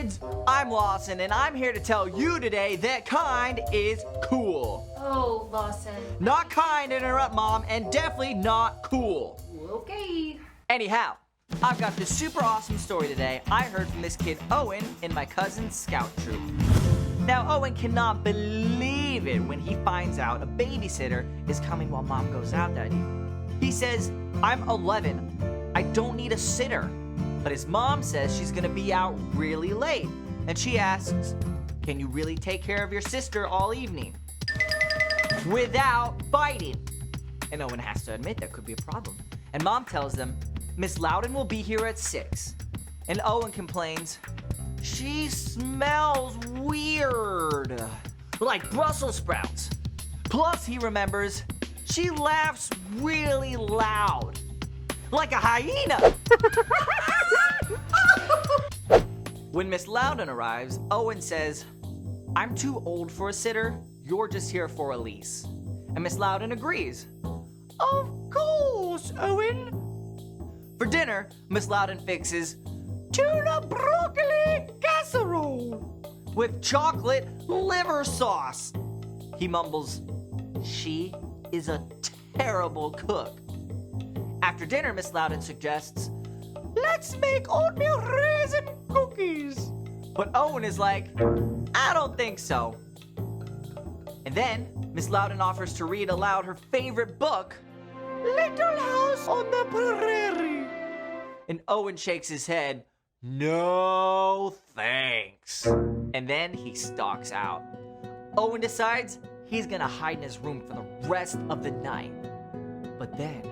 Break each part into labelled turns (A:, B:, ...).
A: kids, I'm Lawson, and I'm here to tell you today that kind is cool.
B: Oh, Lawson.
A: Not kind to interrupt Mom, and definitely not cool.
B: Okay.
A: Anyhow, I've got this super awesome story today I heard from this kid Owen in my cousin's scout troop. Now, Owen cannot believe it when he finds out a babysitter is coming while Mom goes out that evening. He says, I'm 11. I don't need a sitter. But his mom says she's gonna be out really late. And she asks, can you really take care of your sister all evening? Without biting. And Owen has to admit that could be a problem. And Mom tells them, Miss Loudon will be here at 6. And Owen complains, she smells weird. Like Brussels sprouts. Plus he remembers, she laughs really loud. Like a hyena. When Miss Loudon arrives, Owen says, I'm too old for a sitter, you're just here for a lease. And Miss Loudon agrees. Of course, Owen. For dinner, Miss Loudon fixes tuna broccoli casserole with chocolate liver sauce. He mumbles, she is a terrible cook. After dinner, Miss Loudon suggests, let's make oatmeal raisin cookies. But Owen is like, I don't think so. And then Miss Loudon offers to read aloud her favorite book, Little House on the Prairie. And Owen shakes his head, no thanks. And then he stalks out. Owen decides he's gonna hide in his room for the rest of the night. But then,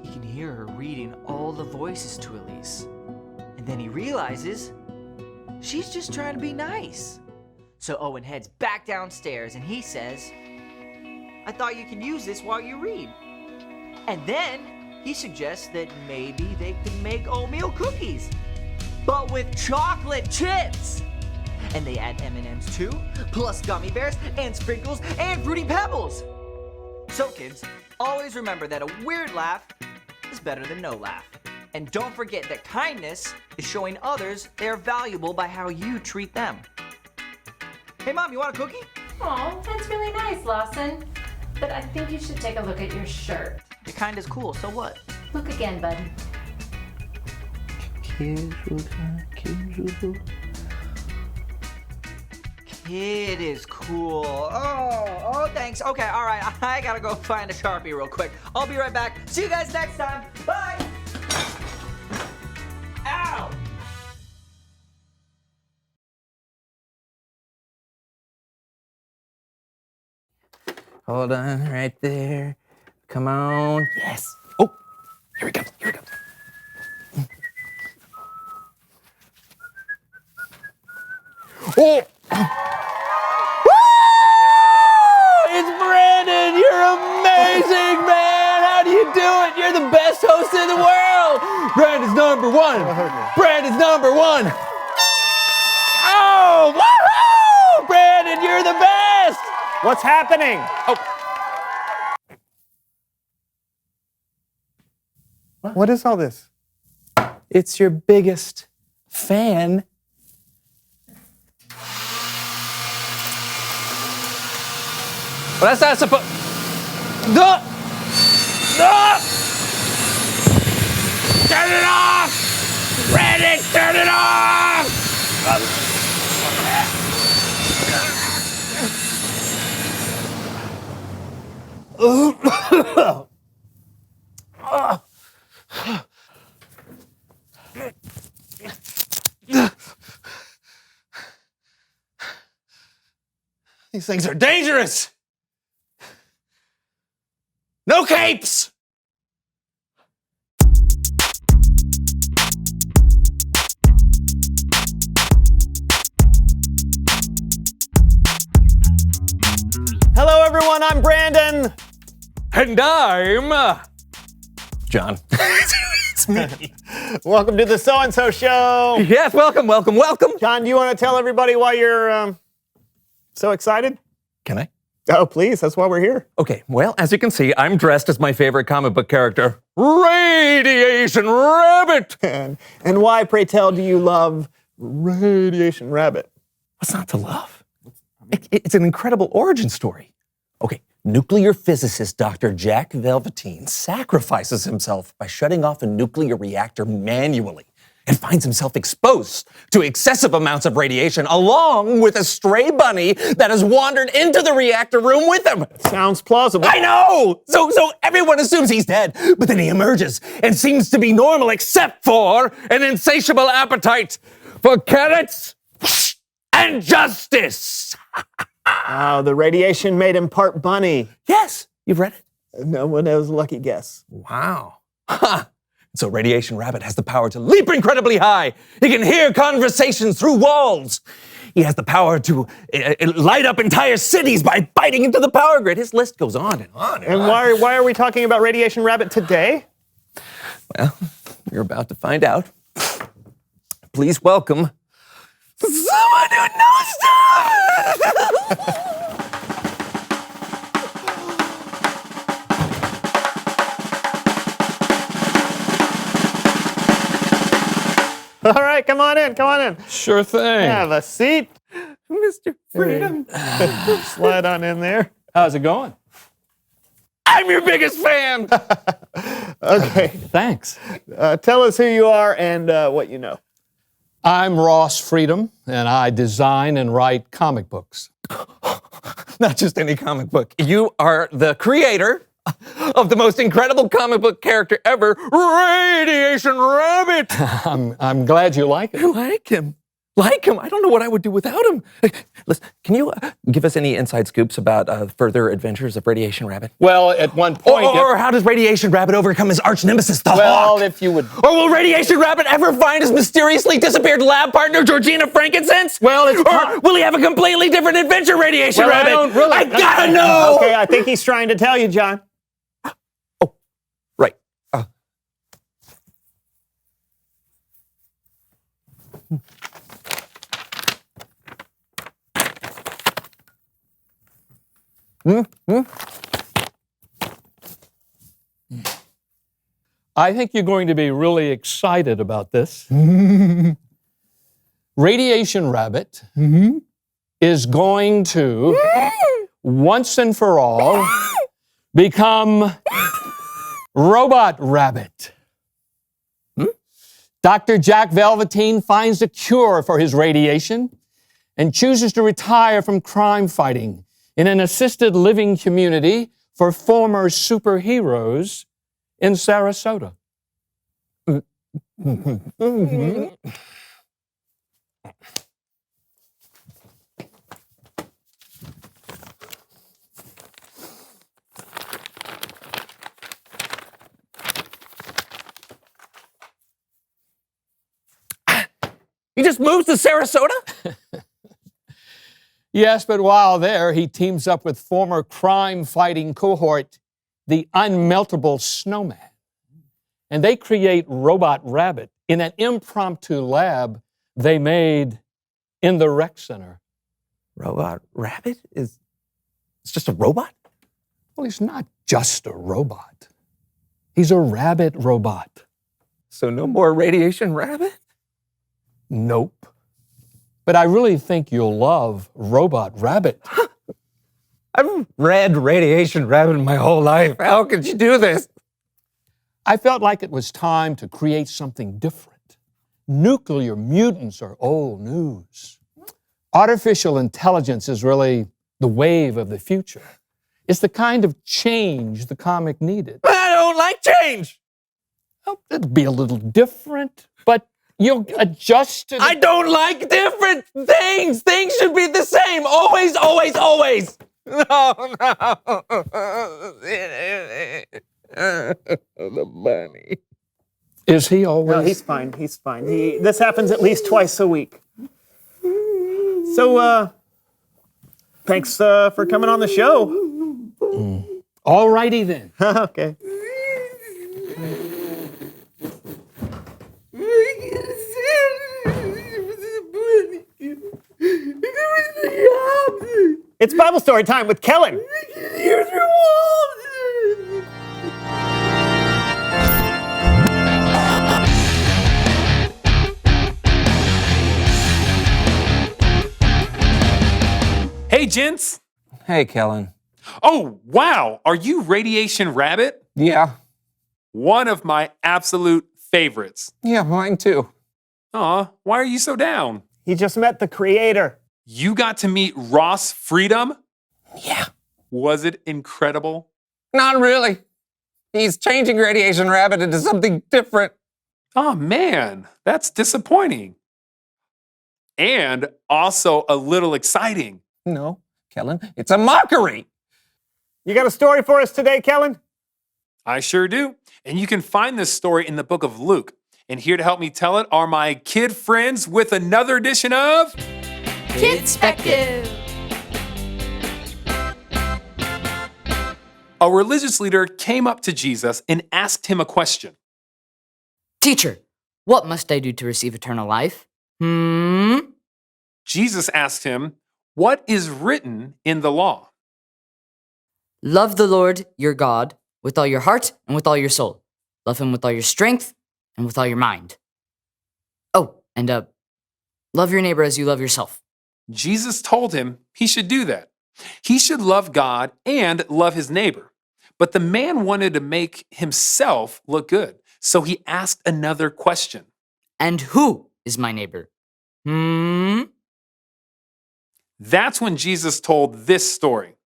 A: he can hear her reading all the voices to Elise. And then he realizes she's just trying to be nice. So Owen heads back downstairs and he says, I thought you could use this while you read. And then he suggests that maybe they could make oatmeal cookies, but with chocolate chips. And they add M&Ms too, plus gummy bears and sprinkles and fruity pebbles. So kids, always remember that a weird laugh is better than no laugh. And don't forget that kindness is showing others they're valuable by how you treat them. Hey Mom, you want a cookie?
B: Oh, that's really nice, Lawson. But I think you should take a look at your shirt.
A: Your kind is cool, so what?
B: Look again, bud.
A: Kid is cool. Oh, thanks. Okay, all right. I gotta go find a Sharpie real quick. I'll be right back. See you guys next time. Bye. Ow.
C: Hold on, right there. Come on. Yes. Oh, here we go. Here we go. Oh! It's Brandon! You're amazing, man! How do you do it? You're the best host in the world! Brandon's number one! Brandon's number one! Oh! Woohoo! Brandon, you're the best!
D: What's happening?
C: Oh.
D: What is all this?
C: It's your biggest fan. Well, that's not supposed. No! No! Turn it off! Brandon, turn it off!
D: These things are dangerous! No capes! Hello everyone, I'm Brandon.
C: And I'm John. It's me.
D: Welcome to the So-and-So Show.
C: Yes, welcome.
D: John, do you want to tell everybody why you're so excited?
C: Can I?
D: Oh, please, that's why we're here.
C: Okay, well, as you can see, I'm dressed as my favorite comic book character, Radiation Rabbit.
D: And why, pray tell, do you love Radiation rabbit.
C: What's not to love? It's an incredible origin story. Okay, nuclear physicist Dr. Jack Velveteen sacrifices himself by shutting off a nuclear reactor manually and finds himself exposed to excessive amounts of radiation along with a stray bunny that has wandered into the reactor room with him.
D: Sounds plausible.
C: I know! So everyone assumes he's dead, but then he emerges and seems to be normal except for an insatiable appetite for carrots and justice.
D: The radiation made him part bunny.
C: Yes, you've read it.
D: No one knows. Lucky guess.
C: Wow. Ha! So Radiation Rabbit has the power to leap incredibly high. He can hear conversations through walls. He has the power to light up entire cities by biting into the power grid. His list goes on and on and on.
D: Why are we talking about Radiation Rabbit today?
C: Well, you're about to find out. Please welcome someone who knows stuff!
D: All right, come on in.
C: Sure thing.
D: Have a seat.
C: Mr. Freedom.
D: Slide on in there.
C: How's it going? I'm your biggest fan!
D: Okay.
E: Thanks.
D: Tell us who you are and what you know.
E: I'm Ross Freedom, and I design and write comic books.
C: Not just any comic book. You are the creator of the most incredible comic book character ever, Radiation Rabbit!
E: I'm glad you like it.
C: I like him. I don't know what I would do without him. Listen, can you give us any inside scoops about further adventures of Radiation Rabbit?
E: Well, at one point...
C: Or how does Radiation Rabbit overcome his arch nemesis, the
E: well,
C: Hawk?
E: if you would...
C: Or will Radiation Rabbit ever find his mysteriously disappeared lab partner, Georgina Frankincense?
E: Well, it's...
C: Or will he have a completely different adventure, Radiation
E: Well,
C: Rabbit?
E: I don't really...
C: I gotta know!
D: Okay, I think he's trying to tell you, John.
C: Right.
E: I think you're going to be really excited about this. Radiation Rabbit is going to, once and for all, become Robot Rabbit. Dr. Jack Velveteen finds a cure for his radiation and chooses to retire from crime fighting in an assisted living community for former superheroes in Sarasota.
C: He just moves to Sarasota?
E: Yes, but while there, he teams up with former crime-fighting cohort, the Unmeltable Snowman. And they create Robot Rabbit in an impromptu lab they made in the rec center.
C: Robot Rabbit is just a robot?
E: Well, he's not just a robot. He's a rabbit robot.
C: So no more Radiation Rabbit?
E: Nope. But I really think you'll love Robot Rabbit.
C: I've read Radiation Rabbit my whole life. How could you do this?
E: I felt like it was time to create something different. Nuclear mutants are old news. Artificial intelligence is really the wave of the future. It's the kind of change the comic needed.
C: I don't like change.
E: Oh, it'll be a little different, but you'll adjust to the...
C: I don't like different things. Things should be the same. Always, always, always. No. The bunny.
E: Is he always...
D: No, he's fine. This happens at least twice a week. So, thanks for coming on the show.
E: All righty then.
D: Okay. It's Bible story time with Kellen.
F: Hey, gents.
C: Hey, Kellen.
F: Oh, wow. Are you Radiation Rabbit?
C: Yeah.
F: One of my absolute favorites.
C: Yeah, mine too.
F: Aw, why are you so down?
D: He just met the creator.
F: You got to meet Ross Freedom?
C: Yeah.
F: Was it incredible?
C: Not really. He's changing Radiation Rabbit into something different.
F: Oh, man, that's disappointing. And also a little exciting.
C: No, Kellen, it's a mockery.
D: You got a story for us today, Kellen?
F: I sure do. And you can find this story in the book of Luke. And here to help me tell it are my kid friends with another edition of
B: Kidspective.
F: A religious leader came up to Jesus and asked him a question.
G: Teacher, what must I do to receive eternal life?
F: Jesus asked him, what is written in the law?
G: Love the Lord your God with all your heart and with all your soul. Love him with all your strength and with all your mind. Oh, and love your neighbor as you love yourself.
F: Jesus told him he should do that. He should love God and love his neighbor. But the man wanted to make himself look good. So he asked another question.
G: And who is my neighbor?
F: That's when Jesus told this story.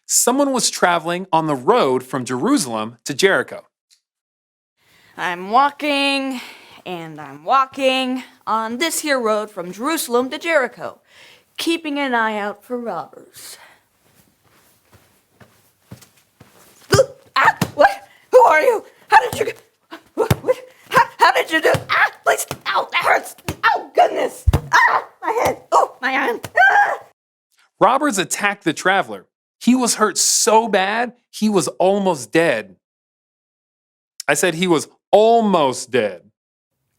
F: Someone was traveling on the road from Jerusalem to Jericho.
H: I'm walking, and I'm walking on this here road from Jerusalem to Jericho, keeping an eye out for robbers. What? Who are you? How did you... What? How did you do... Please... Ow, that hurts. Oh, goodness. My head. Oh, my arm.
F: Robbers attacked the traveler. He was hurt so bad, he was almost dead. I said he was almost dead.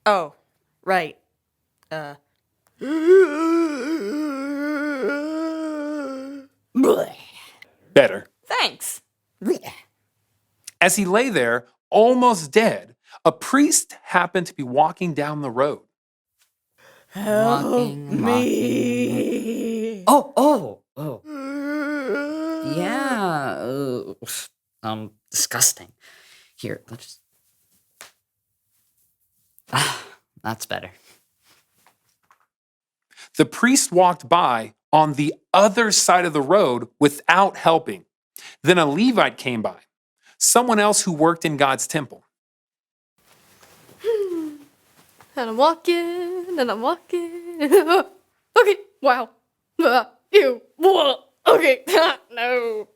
H: Oh, right.
F: Better.
H: Thanks.
F: As he lay there, almost dead, a priest happened to be walking down the road.
G: Walking. Oh. Yeah. Disgusting. Here, let's. That's better.
F: The priest walked by on the other side of the road without helping. Then a Levite came by, someone else who worked in God's temple.
I: And I'm walking, and I'm walking. Okay, wow. Ew. Okay, no.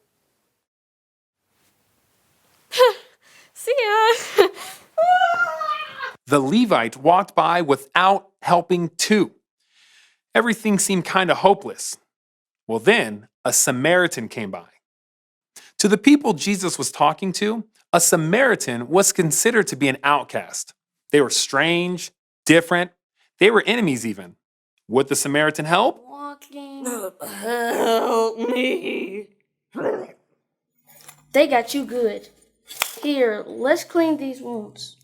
I: See ya.
F: The Levite walked by without helping too. Everything seemed kind of hopeless. Well, then a Samaritan came by. To the people Jesus was talking to, a Samaritan was considered to be an outcast. They were strange, different. They were enemies even. Would the Samaritan help?
I: Walking.
H: Help me.
I: They got you good. Here, let's clean these wounds.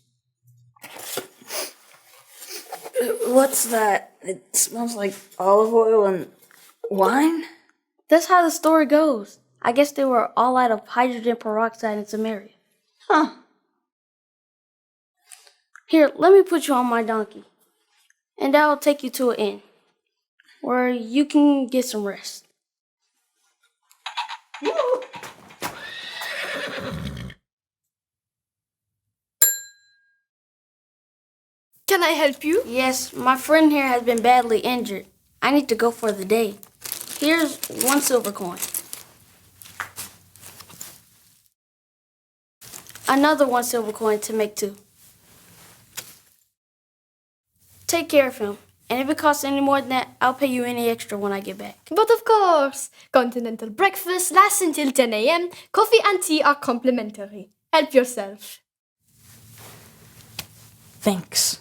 H: What's that? It smells like olive oil and wine?
I: That's how the story goes. I guess they were all out of hydrogen peroxide in Samaria.
H: Huh.
I: Here, let me put you on my donkey, and I'll take you to an inn where you can get some rest.
B: Can I help you?
I: Yes, my friend here has been badly injured. I need to go for the day. Here's 1 silver coin. Another 1 silver coin to make 2. Take care of him. And if it costs any more than that, I'll pay you any extra when I get back.
B: But of course, continental breakfast lasts until 10 a.m. Coffee and tea are complimentary. Help yourself.
H: Thanks.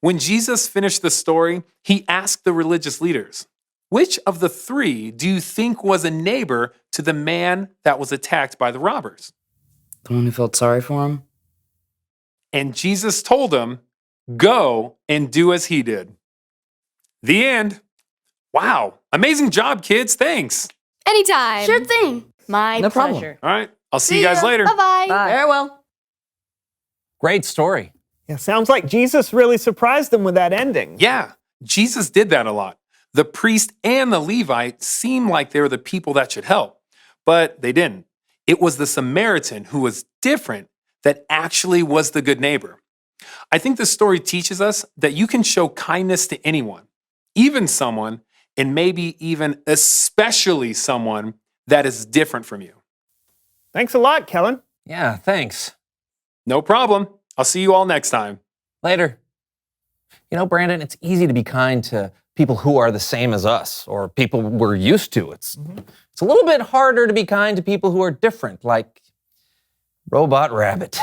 F: When Jesus finished the story, he asked the religious leaders, which of the 3 do you think was a neighbor to the man that was attacked by the robbers?
G: The one who felt sorry for him?
F: And Jesus told him, go and do as he did. The end. Wow. Amazing job, kids. Thanks.
B: Anytime.
I: Sure thing.
H: My
G: No problem.
H: pleasure.
F: All right. I'll see you guys later.
B: Bye-bye.
H: Farewell.
C: Great story.
D: Yeah, sounds like Jesus really surprised them with that ending.
F: Yeah, Jesus did that a lot. The priest and the Levite seemed like they were the people that should help, but they didn't. It was the Samaritan who was different that actually was the good neighbor. I think this story teaches us that you can show kindness to anyone, even someone, and maybe even especially someone that is different from you.
D: Thanks a lot, Kellen.
C: Yeah, thanks.
F: No problem. I'll see you all next time.
C: Later. You know, Brandon, it's easy to be kind to people who are the same as us or people we're used to. It's a little bit harder to be kind to people who are different, like Robot Rabbit.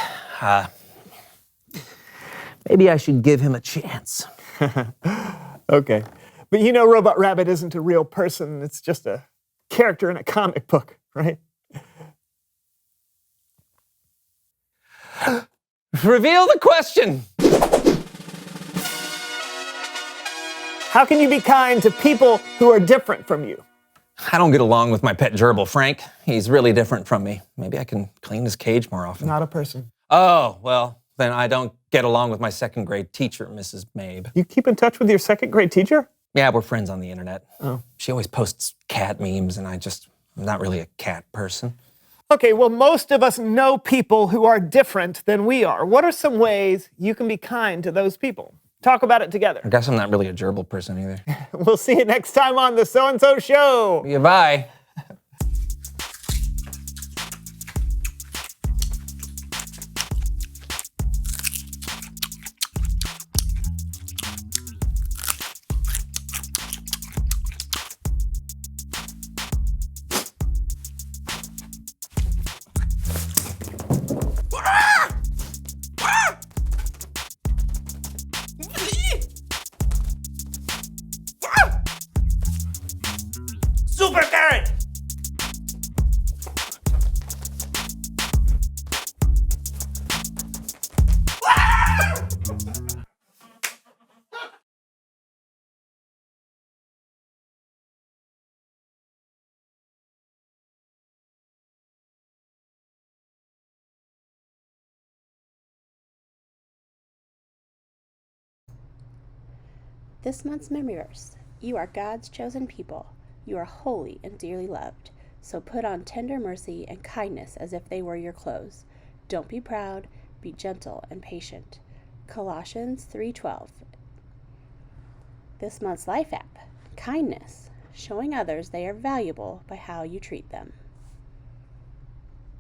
C: Maybe I should give him a chance.
D: Okay. But you know Robot Rabbit isn't a real person. It's just a character in a comic book, right?
C: Reveal the question.
D: How can you be kind to people who are different from you?
C: I don't get along with my pet gerbil, Frank. He's really different from me. Maybe I can clean his cage more often.
D: Not a person.
C: Oh, well, then I don't get along with my second grade teacher, Mrs. Mabe.
D: You keep in touch with your second grade teacher?
C: Yeah, we're friends on the internet.
D: Oh.
C: She always posts cat memes, and I'm not really a cat person.
D: Okay, well, most of us know people who are different than we are. What are some ways you can be kind to those people? Talk about it
C: I
D: together.
C: guess I'm not really a gerbil person either.
D: We'll see you next time on the So-and-So Show.
C: Yeah, bye.
A: Super carrot!
J: This month's memory verse: You are God's chosen people. You are holy and dearly loved. So put on tender mercy and kindness as if they were your clothes. Don't be proud, be gentle and patient. Colossians 3:12. This month's life app: kindness, showing others they are valuable by how you treat them.